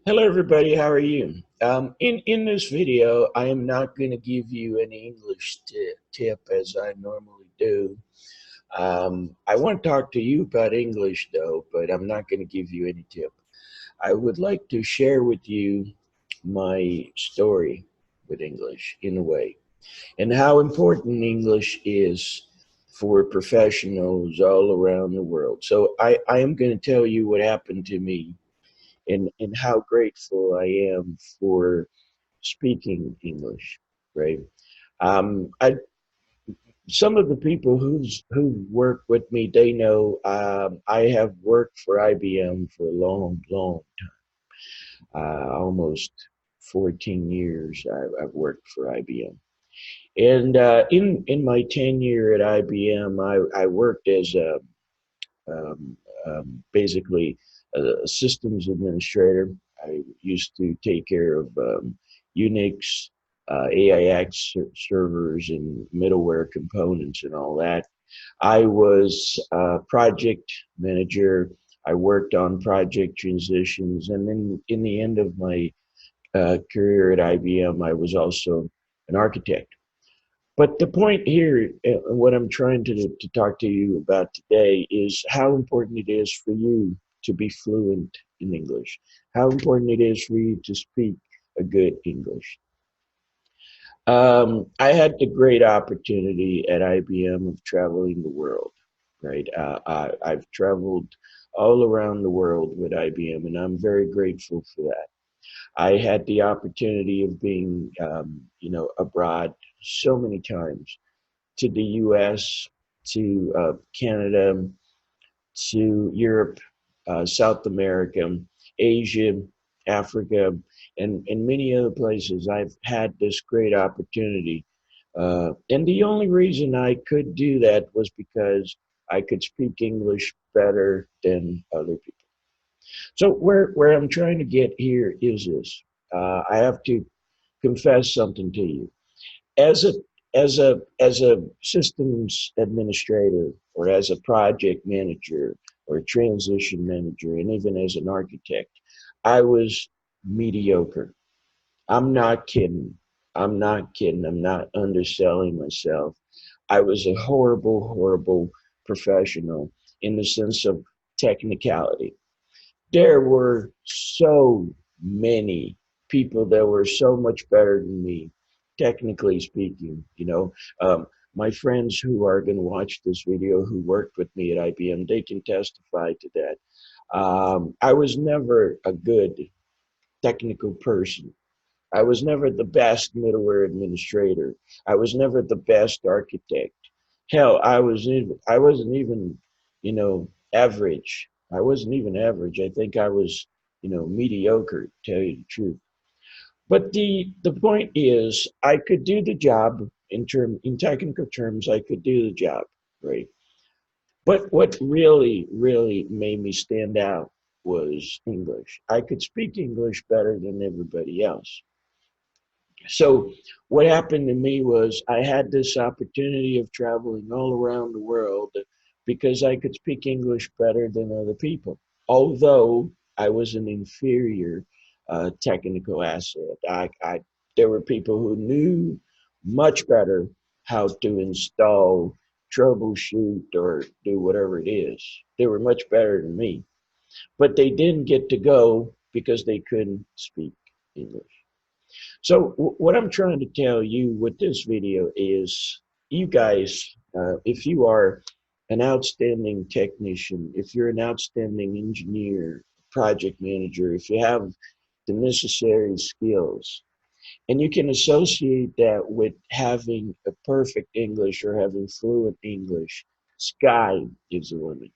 Hello everybody, how are you? In this video, I am not going to give you an English tip as I normally do. I want to talk to you about English though, but I'm not going to give you any tip. I would like to share with you my story with English in a way, and how important English is for professionals all around the world. So I am going to tell you what happened to me and how grateful I am for speaking English, right? I Some of the people who work with me, they know I have worked for IBM for a long almost 14 years. I've worked for IBM, and in my tenure at IBM, I worked as a um, basically a systems administrator. I used to take care of Unix, AIX servers, and middleware components and all that. I was a project manager. I worked on project transitions, and then in the end of my career at IBM, I was also an architect. But the point here, what I'm trying to talk to you about today, is how important it is for you to be fluent in English, how important it is for you to speak a good English. I had the great opportunity at IBM of traveling the world, right? I've traveled all around the world with IBM, and I'm very grateful for that. I had the opportunity of being, abroad so many times, to the US, to Canada, to Europe, South America, Asia, Africa, and many other places. I've had this great opportunity. And the only reason I could do that was because I could speak English better than other people. So where I'm trying to get here is this. I have to confess something to you. As a as a systems administrator, or as a project manager, or a transition manager, and even as an architect, I was mediocre. I'm not kidding. I'm not kidding. I'm not underselling myself. I was a horrible professional in the sense of technicality. There were so many people that were so much better than me, technically speaking. My friends who are going to watch this video, who worked with me at IBM, they can testify to that. I was never a good technical person. I was never the best middleware administrator. I was never the best architect. Hell, I wasn't even, average. I wasn't even average. I think I was, mediocre, to tell you the truth. But the point is, I could do the job in technical terms. I could do the job, right? But what really made me stand out was English. I could speak English better than everybody else. So what happened to me was I had this opportunity of traveling all around the world because I could speak English better than other people. Although I was an inferior technical asset, there were people who knew much better how to install, troubleshoot, or do whatever it is. They were much better than me, but they didn't get to go because they couldn't speak English. So what I'm trying to tell you with this video is, you guys, if you are an outstanding technician, if you're an outstanding engineer, project manager, if you have the necessary skills, and you can associate that with having a perfect English or having fluent English, sky is the limit,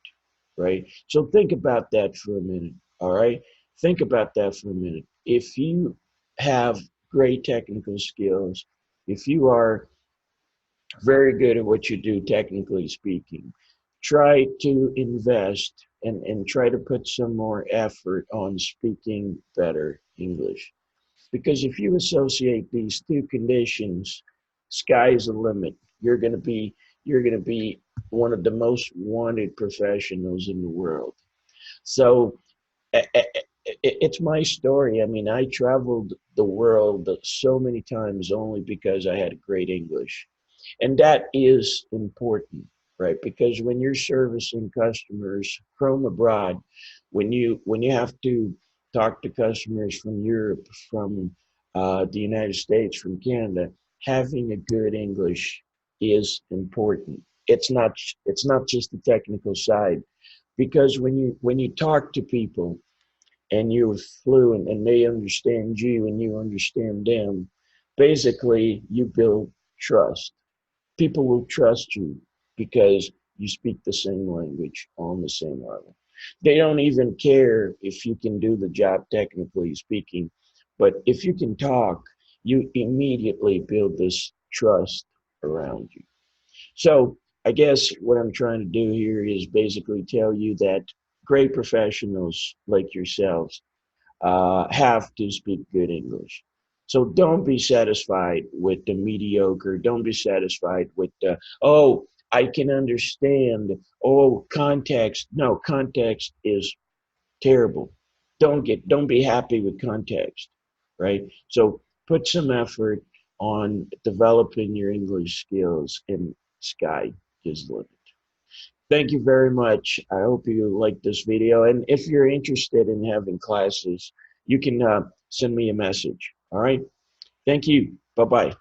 right? So think about that for a minute, all right? Think about that for a minute. If you have great technical skills, if you are very good at what you do, technically speaking, try to invest and try to put some more effort on speaking better English. Because if you associate these two conditions, sky is the limit. You're going to be one of the most wanted professionals in the world. So it's my story. I mean, I traveled the world so many times only because I had great English. And that is important, right? Because when you're servicing customers from abroad, when you have to talk to customers from Europe, from the United States, from Canada, having a good English is important. It's not just the technical side, because when you talk to people and you're fluent and they understand you and you understand them, basically you build trust. People will trust you because you speak the same language on the same level. They don't even care if you can do the job technically speaking, but if you can talk, you immediately build this trust around you. So I guess what I'm trying to do here is basically tell you that great professionals like yourselves have to speak good English. So don't be satisfied with the mediocre. Don't be satisfied with the, oh, I can understand. Oh, context. No, context is terrible. Don't be happy with context, right? So put some effort on developing your English skills, and sky is the limit. Thank you very much. I hope you like this video. And if you're interested in having classes, you can send me a message. All right. Thank you. Bye bye.